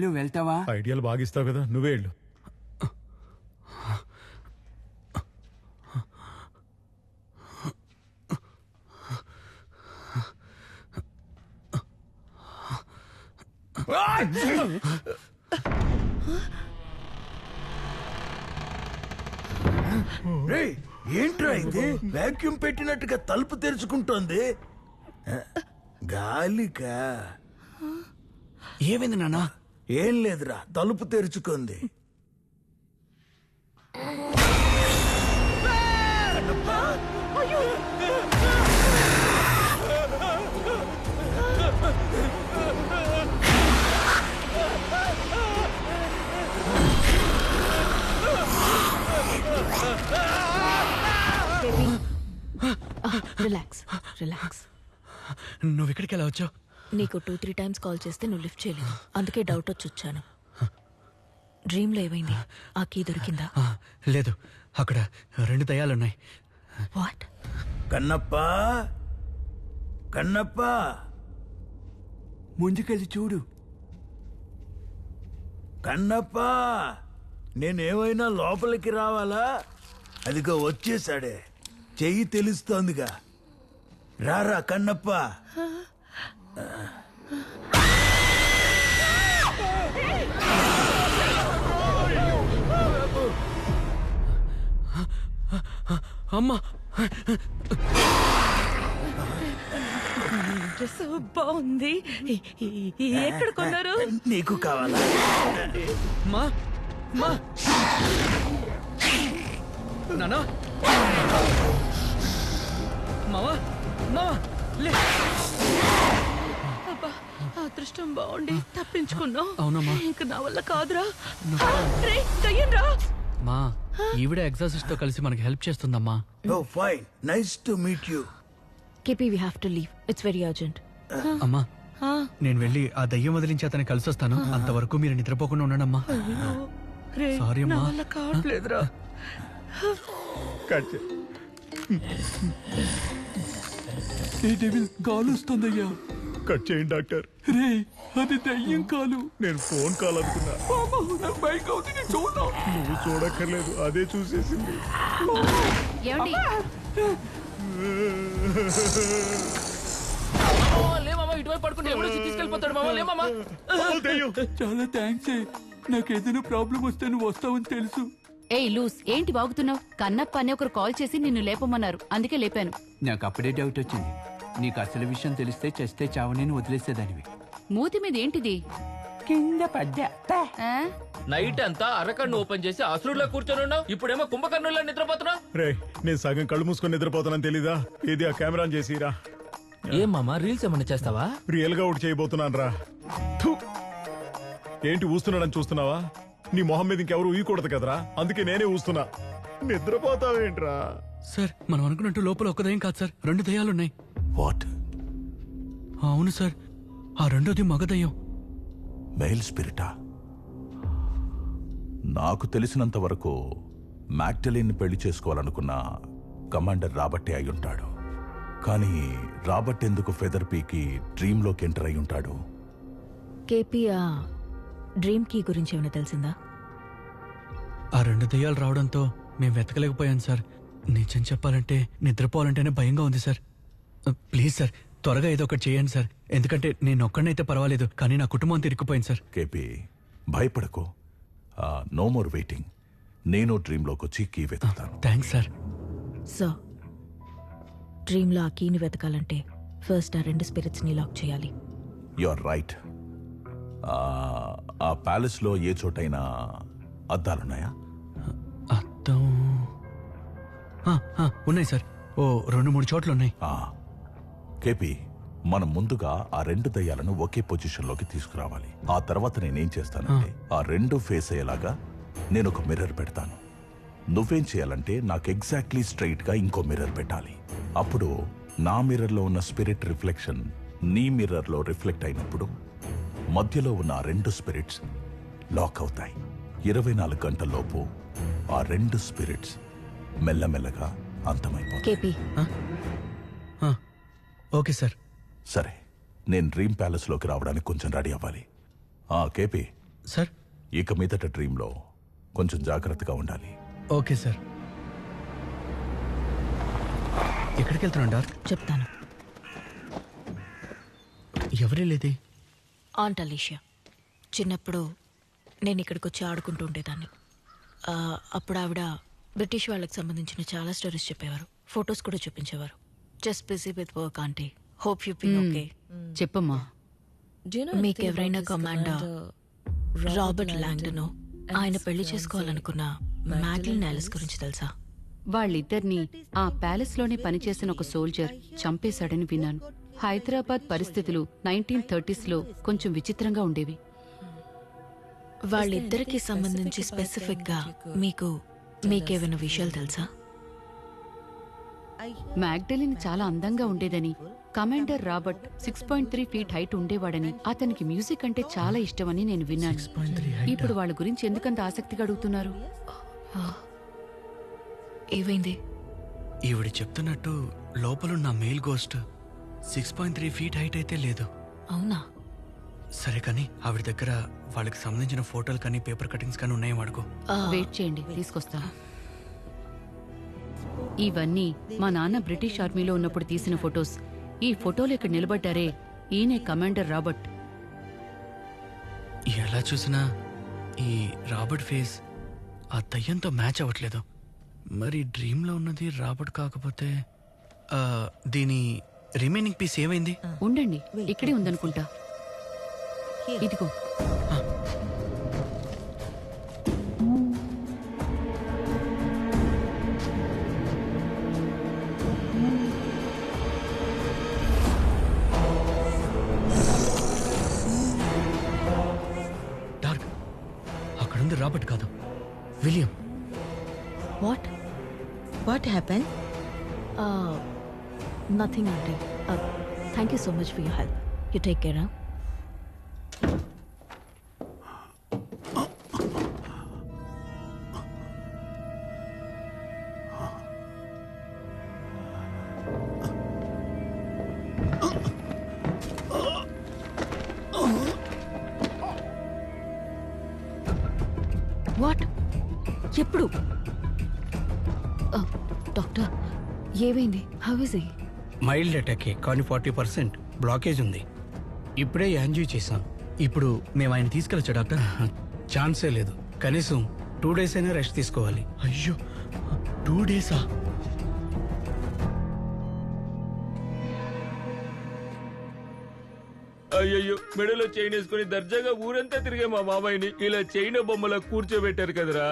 నువ్వు వెళ్తావా? ఐడియాలు బాగా ఇస్తావు కదా, నువ్వే వెళ్ళు. ఏంట్రా ఇది? వాక్యూమ్ పెట్టినట్టుగా తలుపు తెరుచుకుంటోంది. గాలికా? ఏమైంది నాన్న? ఏం లేదురా, తలుపు తెరుచుకుంది. Relax relax. నువ్వు ఇక్కడికి ఎలా వచ్చావు? నీకు 2-3 టైమ్స్ కాల్ చేస్తే నువ్వు లిఫ్ట్ చేయలేదు, అందుకే డౌట్ వచ్చి వచ్చాను. డ్రీమ్లో ఏమైంది? ఆ కీ దొరికిందా? లేదు, అక్కడ 2 దయ్యాలున్నాయి. వాట్? కన్నప్ప, కన్నప్ప, ముందుకెళ్ళి చూడు. కన్నప్ప, నేనేమైనా లోపలికి రావాలా? అదిగో వచ్చేసాడే, చెయ్యి తెలుస్తోందిగా. రారా కన్నప్ప. అమ్మా, డ్రెస్ బాగుంది. ఎక్కడ కొన్నారు? నీకు కావాలా? మా మా నానా, మావా మావా లే. అదృష్టం బాగుండి తప్పించుకున్నావు. అవునమ్మా. ఇంక నా వల్ల కాదురా. దయ్యంరా. మా ఈవిడ ఎగ్జాసిస్ట్ తో కలిసి మనకి హెల్ప్ చేస్తుందమ్మా. Oh fine, nice to meet you. KP, we have to leave, it's very urgent. అమ్మా, నేను వెళ్ళి ఆ దయ్యం వదిలించి అతన్ని కలిసి వస్తాను. అంతవరకు మీరు నిద్రపోకుండా ఉండండమ్మా. సారీ అమ్మా. నా వల్ల కావట్లేదురా. కాలు వస్తుందయ్యా. కట్ చేయండి డాక్టర్. రే, అది దయ్యం కాలు. నేను ఫోన్ కాల్ అనుకున్నా. నువ్వు చూడక్కర్లేదు, అదే చూసేసింది. ఇటువైపు పడుకుంటే ఎవరు తీసుకెళ్ళిపోతాడు మామ. లేమమ్మా. చాలా థ్యాంక్స్. నాకు ఏదైనా ప్రాబ్లం వస్తే నువ్వు వస్తావని తెలుసు. ఏయ్ లూస్, ఏంటి వాగుతున్నావు? కన్నప్ప అని ఒకరు కాల్ చేసి నిన్ను లేపమన్నారు, అందుకే లేపాను. నాకు అప్పుడే డౌట్ వచ్చింది. నీకు అసలు విషయం తెలిస్తే చస్తే చావని వదిలేసేదానివి. మూతి మీద ఏంటిది? కింద పడ్డా. ఆ? నైట్ అంతా అరకన్ను ఓపెన్ చేసి అసురులో కూర్చొని ఉన్నావు, ఇప్పుడేమో కుంభకర్ణుల్లో నిద్రపోతున్నావు. రే, నేను సగం కళ్ళు మూసుకొని నిద్రపోతానని తెలీదా? ఇది ఆ కెమెరా చేసిరా. ఏం మామా, రీల్స్ ఏమన్నా చేస్తావా? రియల్ గా ఒకటి చేయబోతున్నాను రా. ఏంటి ఊస్తున్నాడని చూస్తున్నావా? నీ మొహం మీద ఇంకెవరు ఊయకూడదు కదరా, అందుకే నేనే ఊస్తున్నా. నిద్రపోతావేంట్రా? సార్, మనం అనుకున్నట్టు లోపల ఒక్క దయ్యం కాదు సార్, 2 దయ్యాలున్నాయి. వాట్? అవును సార్, ఆ రెండోది మగ దయ్యం. మెయిల్ స్పిరిటా? నాకు తెలిసినంత వరకు మ్యాగ్డలిన్ పెళ్లి చేసుకోవాలనుకున్న కమాండర్ రాబర్టే అయి ఉంటాడు. కానీ రాబర్ట్ ఎందుకు ఫెదర్ పీకి డ్రీమ్లోకి ఎంటర్ అయి ఉంటాడు? కేపీ, ఆ డ్రీమ్ కీ గురించి ఏమైనా తెలిసిందా? ఆ 2 దయ్యాలు రావడంతో మేము వెతకలేకపోయాం సార్. నిజం చెప్పాలంటే నిద్రపోవాలంటేనే భయంగా ఉంది సార్. ప్లీజ్ సార్, త్వరగా ఏదో ఒకటి చేయండి సార్. ఎందుకంటే నేను ఒక్కడనైతే పర్వాలేదు, కానీ నా కుటుంబం తిరిగిపోయింది సార్. కేపీ, భయపడకు. No more waiting. నేను డ్రీమ్లోకి వచ్చి కీ వెతుకుతాను. Thanks sir. సో డ్రీమ్లో ఆ కీని వెతకాలంటే ఫస్ట్ ఆ 2 స్పిరిట్స్ని లాక్ చేయాలి. You are right. ఆ ప్యాలెస్ లో ఏ చోటైనా అద్దాలున్నాయా? అద్దం ఉన్నాయి సార్, ఓ 2-3 చోట్ల ఉన్నాయి. కేపీ, మనం ముందుగా ఆ 2 దయ్యాలను ఒకే పొజిషన్ లోకి తీసుకురావాలి. ఆ తర్వాత నేనేం చేస్తానంటే ఆ 2 ఫేస్ అయ్యేలాగా నేను ఒక మిర్రర్ పెడతాను. నువ్వేం చేయాలంటే నాకు ఎగ్జాక్ట్లీ స్ట్రైట్ గా ఇంకో మిర్రర్ పెట్టాలి. అప్పుడు నా మిర్రర్ లో ఉన్న స్పిరిట్ రిఫ్లెక్షన్ నీ మిర్రర్ లో రిఫ్లెక్ట్ అయినప్పుడు మధ్యలో ఉన్న ఆ 2 స్పిరిట్స్ లాక్ అవుతాయి. 24 గంటల్లోపు ఆ 2 స్పిరిట్స్ మెల్లమెల్లగా అంతమైపోతాయి. Okay sir. సరే, నేను డ్రీమ్ ప్యాలెస్ లోకి రావడానికి కొంచెం రెడీ అవ్వాలి. కేపీ, సార్ ఇక మీదట డ్రీంలో కొంచెం జాగ్రత్తగా ఉండాలి. Okay sir. ఎక్కడికి వెళ్తున్నాం డాక్టర్? చెప్తాను. ఎవరే లేది? Aunt Alicia. చిన్నప్పుడు నేను ఇక్కడికి వచ్చి ఆడుకుంటూ ఉండేదాన్ని. అప్పుడు ఆవిడ బ్రిటిష్ వాళ్ళకి సంబంధించిన చాలా స్టోరీస్ చెప్పేవారు, ఫొటోస్ కూడా చూపించేవారు. Just busy with work auntie. Hope you be okay. చెప్పమ్మా. మీకు ఎవరైనా కమాండర్ రాబర్ట్ లాంగ్డనో ఆయన పెళ్లి చేసుకోవాలనుకున్న మ్యాగ్లిన్ యాలిస్ గురించి తెలుసా? వాళ్ళిద్దరినీ ఆ ప్యాలెస్ లోనే పనిచేసిన ఒక సోల్జర్ చంపేశాడని విన్నాను. హైదరాబాద్ పరిస్థితులు 1930s లో కొంచెం విచిత్రంగా ఉండేవి. వాళ్ళిద్దరికి సంబంధించి స్పెసిఫిక్ గా మీకేమైనా విషయాలు తెలుసా? మ్యాగ్డలిన్ చాలా అందంగా ఉండేదని, కమాండర్ రాబర్ట్ 6.3 ఫీట్ హైట్ ఉండేవాడని, అతనికి మ్యూజిక్ అంటే చాలా ఇష్టమని నేను విన్నాను. ఇప్పుడు వాళ్ళ గురించి ఎందుకంత ఆసక్తిగా అడుగుతున్నారు? ఏమైంది? ఈవిడ చెప్తున్నట్టు లోపలున్న మెయిల్ గోస్ట్ 6.3 ఫీట్ హైట్ అయితే లేదు. అవునా? సరే కానీ ఆవిడ దగ్గర వాళ్ళకి సంబంధించిన ఫోటోలు కానీ పేపర్ కటింగ్స్ కానీ ఉన్నాయో అడుగు. వెయిట్ చేయండి, తీసుకొస్తాను. ఇవన్నీ మా నాన్న బ్రిటిష్ ఆర్మీలో ఉన్నప్పుడు తీసిన ఫొటోస్. ఈ ఫోటోలు ఇక్కడ నిలబడ్డారే, ఈయనే కమాండర్ రాబర్ట్. ఎలా చూసినా ఈ రాబర్ట్ ఫేస్ ఆ దయ్యంతో మ్యాచ్ అవ్వట్లేదు. మరి డ్రీమ్లో ఉన్నది రాబర్ట్ కాకపోతే దీని రిమైనింగ్ పీస్ ఏమైంది? ఉండండి, ఇక్కడే ఉందనుకుంటా. ఇదిగో. డార్క్, అక్కడుంది రాబర్ట్ కాదు, William. What happen? Nothing aunty. Thank you so much for your help. You take care. What? ఎప్పుడు? డాక్టర్, ఏమైంది? How is he? మైల్డ్ అటాకే, కానీ 40% బ్లాకేజ్ ఉంది. ఇప్పుడే యాంజియో చేశాం. ఇప్పుడు మేము ఆయన తీసుకెళ్ళొచ్చా డాక్టర్? ఛాన్సే లేదు. కనీసం 2 days అయినా రెస్ట్ తీసుకోవాలి. అయ్యో, 2 days? అయ్యయ్యో, మెడలో చైన్ వేసుకుని దర్జాగా ఊరంతా తిరిగే మా మామయ్యని ఇలా చైన బొమ్మలా కూర్చోబెట్టారు కదరా.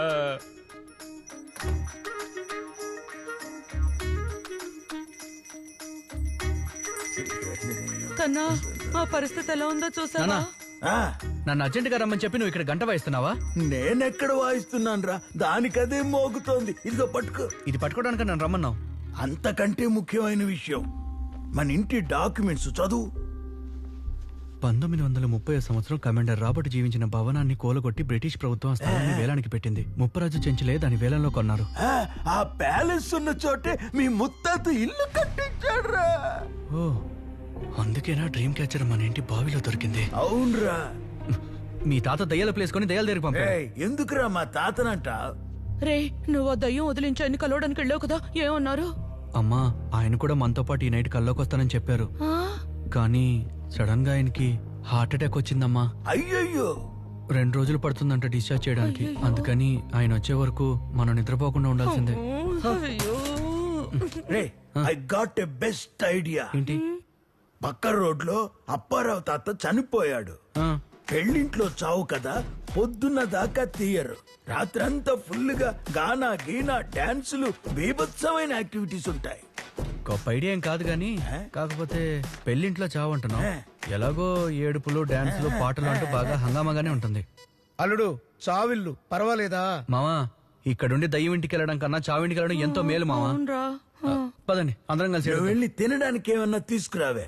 కన్నా, ఆ పరిస్థితి ఎలా ఉందో చూసావా? ఆ, నన్ను అర్జెంటుగా రమ్మని చెప్పి నువ్వు ఇక్కడ గంట వాయిస్తున్నావా? నేనెక్కడ వాయిస్తున్నాను రా, దానికదే మోగుతోంది. ఇదిగో పట్టుకో. ఇది పట్టుకోవడానికి నన్ను రమ్మన్నావు. అంతకంటే ముఖ్యమైన విషయం, మన ఇంటి డాక్యుమెంట్స్ చదువు. 1930 సంవత్సరం కమాండర్ రాబర్ట్ జీవించిన భవనాన్ని కూలగొట్టి బ్రిటిష్ ప్రభుత్వం ఆ స్థలాన్ని వేలానికి పెట్టింది. ముప్పరాజు చెంచులే దాని వేలంలో కొన్నారు. ఆ ప్యాలెస్ ఉన్న చోటే మీ ముత్తాత ఇల్లు కట్టించాడురా. ఓ, అందుకేనా డ్రీమ్ క్యాచర్ మన ఇంటి బావిలో దొరికింది. అవునరా. మీ తాత దయ్యాల ప్లేస్ కొని దయ్యాల దగ్గరికి పంపాడు. ఎందుకురా మా తాతనంట? రే, నువ్వు ఆ దయ్యం వదిలించాన్ని కలవడానికి వెళ్ళావు కదా, ఏమన్నారు? అమ్మా, ఆయన కూడా మనతో పాటు ఈ నైట్ కల్లోకి వస్తానని చెప్పారు. కానీ సడన్ గా ఆయనకి హార్ట్ అటాక్ వచ్చిందమ్మా. అయ్యయ్యో, 2 రోజులు పడుతుందంట డిశ్చార్జ్ చేయడానికి. అందుకని ఆయన వచ్చే వరకు మనం నిద్రపోకుండా ఉండాల్సిందే. అయ్యో. రే, I got a best idea. ఏంటి? పక్క రోడ్లో అప్పారావు తాత చనిపోయాడు. ఆ, పెళ్ళింట్లో చావు కదా, పొద్దున్న దాకా తీయరు. రాత్రంతా ఫుల్గా గానా గీనా డాన్సులు, బీభత్సమైన యాక్టివిటీస్ ఉంటాయి. గొప్ప ఐడియా ఏం కాదు గానీ, కాకపోతే పెళ్లింట్లో చావంటున్నావు. ఎలాగో ఏడుపులు, డాన్సులు, పాటలు అంటూ బాగా హంగామాగానే ఉంటుంది. అల్లుడు, చావిల్లు పర్వాలేదా? మావా, ఇక్కడుండి దయ్యం ఇంటికి వెళ్ళడం కన్నా చావింటికి వెళ్ళడం ఎంతో మేలు మావా. అవునరా. పదండి, అందరం కలిసి నువ్వు వెళ్దాం. వెళ్ళి తినడానికి ఏమన్నా తీసుకురావే.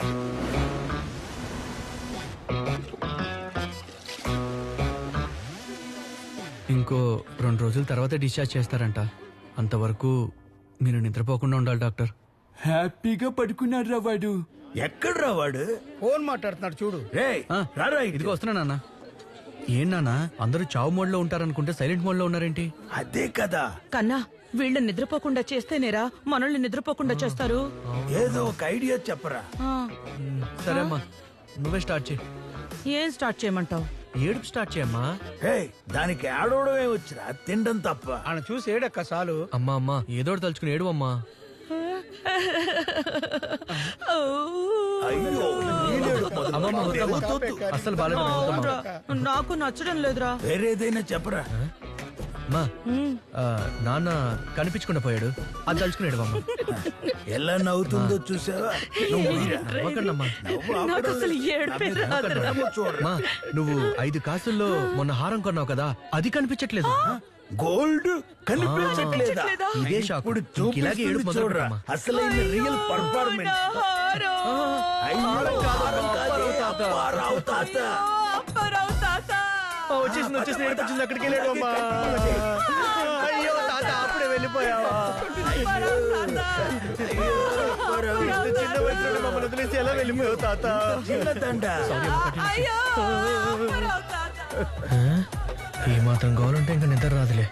ఇంకో 2 రోజుల తర్వాత డిశ్చార్జ్ చేస్తారంట. అంతవరకు మీరు నిద్రపోకుండా ఉండాలి డాక్టర్. హ్యాపీగా పడుకున్నాడు వాడు. ఎక్కడ్రా వాడు? ఫోన్ మాట్లాడుతున్నాడు చూడు. రే, ఆ, రారా ఇటు. ఇదిగో వస్తున్నా నాన్న. ఏం నానా అందరూ చావు మోడ్ లో ఉంటారనుకుంటే సైలెంట్ మోడ్ లో ఉన్నారేంటి? అదే కదా. కన్నా వీళ్ళని నిద్రపోకుండా చేస్తేనేరా మనల్ని నిద్రపోకుండా చేస్తారు. ఏదో ఒక ఐడియా చెప్పరా. ఆ, సరే అమ్మా, నువ్వే స్టార్ట్ చేయి. ఏం స్టార్ట్ చేయమంటావు? ఏడుపు స్టార్ట్ చేయమ్మా. హే, దానికి ఆడవడమే వచ్చిరా, తినడం తప్ప. ఆయన చూసి ఏడక్క చాలు. అమ్మా అమ్మా ఏదో ఒకటి తలుచుకుని ఏడు అమ్మా. అయ్యో, అమ్మమ్మ వద్దమ్మా. అస్సలు బాలేదు అవునురా, నాకు నచ్చడం లేదురా. వేరేదైనా చెప్పరా. అమ్మా నాన్న కనిపించకుండా పోయాడు, అది తలుచుకుని అమ్మా. ఎలా నవ్వుతుందో చూసావా? నువ్వు ఊయిరా. అవ్వకండమ్మా. నాకు అసలు ఏడుపే రాదురా. అమ్మా నువ్వు 5 కాసుల్లో మొన్న హారం కొన్నావు కదా, అది కనిపించట్లేదు. గోల్డ్ కనిపించట్లేదా? కనిపించట్లేదా? ఇదే షాక్. ఇప్పుడు ఇలాగే ఏడుపు చూపిస్తుంది మొదలు చూడరా, పెట్టమ్మా. అసలైన రియల్ పర్ఫార్మెన్స్. వచ్చేసింది వచ్చేసింది ఏడుపు వచ్చింది, అక్కడికి వెళ్ళాడు అమ్మా. అయ్యో తాత అప్పుడే వెళ్ళిపోయావా? చిన్న వయసులో మమ్మల్ని వదిలేసి ఎలా వెళ్ళిపోయావు తాత? ఏ మాత్రం కావాలంటే ఇంకా నిద్ర రాదులే.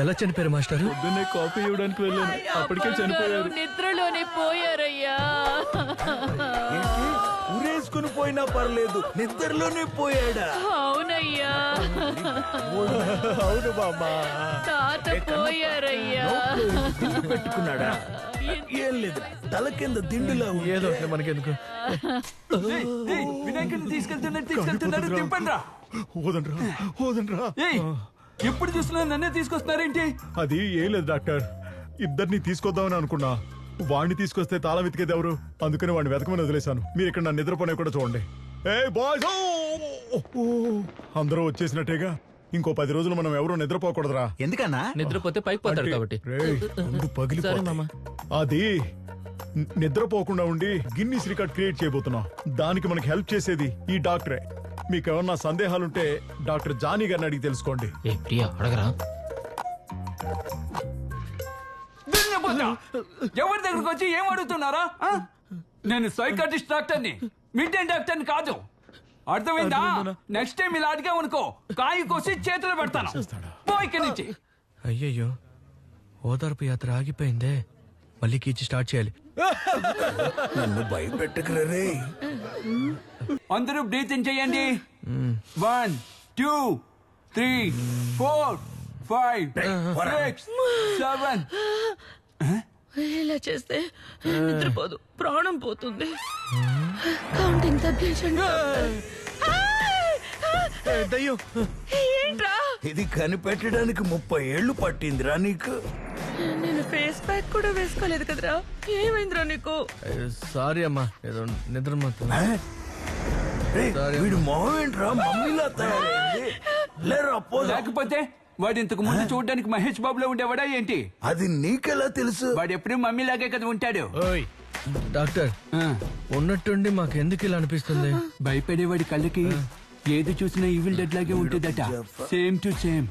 ఎలా చనిపోయారు మాస్టారు? పొద్దున్నే కాఫీ ఇవ్వడానికి వెళ్ళాను, అప్పటికే చనిపోయారు. నిద్రలోనే పోయారయ్యా. ఉరేసుకుని పోయినా పర్లేదు, నిద్రలోనే పోయాడా? అవునయ్యా, అవును బామ్మా. తాత పోయారయ్యా. దిండు పెట్టుకున్నాడా? ఏం లేదు, తల కింద దిండులా ఉంది. ఏదో ఒకటి మనకెందుకు. వినాయకుడిని తీసుకెళ్తున్నారు దింపండి రా. వదండ్రా. ఏయ్, ఎప్పుడు చూసినా నన్నే తీసుకొస్తున్నారేంటి? అది ఏం లేదు డాక్టర్, ఇద్దరిని తీసుకొద్దామని అనుకున్నా. వాడిని తీసుకొస్తే తాళం వెతికేది ఎవరు? అందుకని వాడిని వెతకమని వదిలేశాను. మీరు ఇక్కడ నా నిద్రపోనే కూడా చూడండి. ఏ బాయ్స్, అందరూ వచ్చేసినట్టేగా. ఇంకో 10 రోజులు మనం ఎవరూ నిద్రపోకూడదురా. ఎందుకన్నా? నిద్రపోతే పైకి పోతాడు కాబట్టి. రేయ్, ముందు పగిలిపోతాయి. అది నిద్రపోకుండా ఉండి గిన్నీస్ రికార్డ్ క్రియేట్ చేయబోతున్నా. దానికి మనకి హెల్ప్ చేసేది ఈ డాక్టరే. మీకు ఏమన్నా సందేహాలుంటే డాక్టర్ జానీ గారిని అడిగి తెలుసుకోండి. ఏ ప్రియా అడగరా. ఎవరి దగ్గరకు వచ్చి ఏం అడుగుతున్నారా? నేను సైకాట్రిస్ట్ డాక్టర్ని, మిడ్డైన్ డాక్టర్ని కాదు. అర్థమైందా? నెక్స్ట్ టైం ఇలా అడిగామనుకో, కాయి కోసి చేతిలో పెడతాను. పో ఇక్కడి నుంచి. అయ్యయ్యో, ఓదార్పు యాత్ర ఆగిపోయిందే. మళ్ళీ కీచి స్టార్ట్ చేయాలి. నన్ను భయపెట్టకురా రే. అందరూ బ్రీతింగ్ చేయండి. 1 2 3 4 5 6 7. ఇలా చేస్తే నిద్రపోదు, ప్రాణం పోతుంది. కౌంటింగ్ తగ్గించండి. దయ్యం. ఏంట్రా? ఇది కనిపెట్టడానికి 30 ఏళ్లు పట్టిందిరా నీకు. నేను ఫేస్ ప్యాక్ కూడా వేసుకోలేదు కదరా. ఏమైందిరా నీకు? సారీ అమ్మా, ఏదో నిద్ర మాత్రం. రేయ్, వీడి మొహం ఏంట్రా మమ్మీలా తయారైంది? లేరా పోదా. లేకపోతే వాడు ఇంతకు ముందు చూడడానికి మహేష్ బాబులో ఉండేవాడా ఏంటి? అది నీకెలా తెలుసు? వాడు ఎప్పుడు మమ్మీ లాగే కదా ఉంటాడు. ఓయ్ డాక్టర్, ఉన్నట్టుండి మాకెందుకు ఇలా అనిపిస్తుంది? భయపడేవాడి కళ్ళకి ఏది చూసినా ఈవిల్ డెడ్ లాగే ఉంటుందట. Same to same.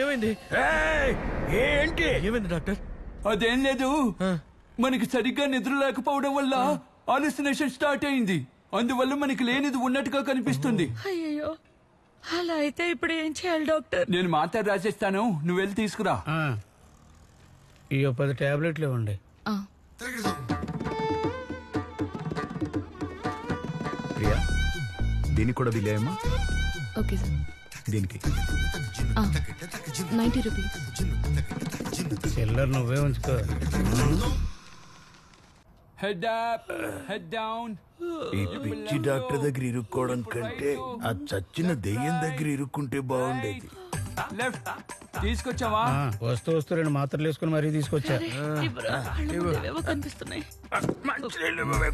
ఏమైంది? ఏంటి? ఏమైంది డాక్టర్? అదేం లేదు, మనకి సరిగ్గా నిద్ర లేకపోవడం వల్ల హాలుసినేషన్ స్టార్ట్ అయింది. అందువల్ల మనకి లేనిది ఉన్నట్టుగా కనిపిస్తుంది. అయ్యో, అలా అయితే ఇప్పుడు ఏం చేయాలి డాక్టర్? నేను మాత్రం రాసేస్తాను, నువ్వు వెళ్ళి తీసుకురా. ఈ 10 టాబ్లెట్లు ఇవ్వండి. ప్రియా, దీనికి కూడా బిల్లేయమ్మా. Okay sir. దీనికి 90 రూపీస్. చిల్లర నువ్వే ఉంచుకో. Head up, head down. ఈ పిచ్చి డాక్టర్ దగ్గర ఇరుక్కోవడం కంటే ఆ చచ్చిన దెయ్యం దగ్గర ఇరుక్కుంటే బాగుండేది. లెఫ్ట్ తీసుకొచ్చావా? వస్తూ 2 మాత్రలు వేసుకుని మరీ తీసుకొచ్చా. ఇవ్వరా, కళ్ళ ముందు ఏవేవో కనిపిస్తున్నాయి. మంచి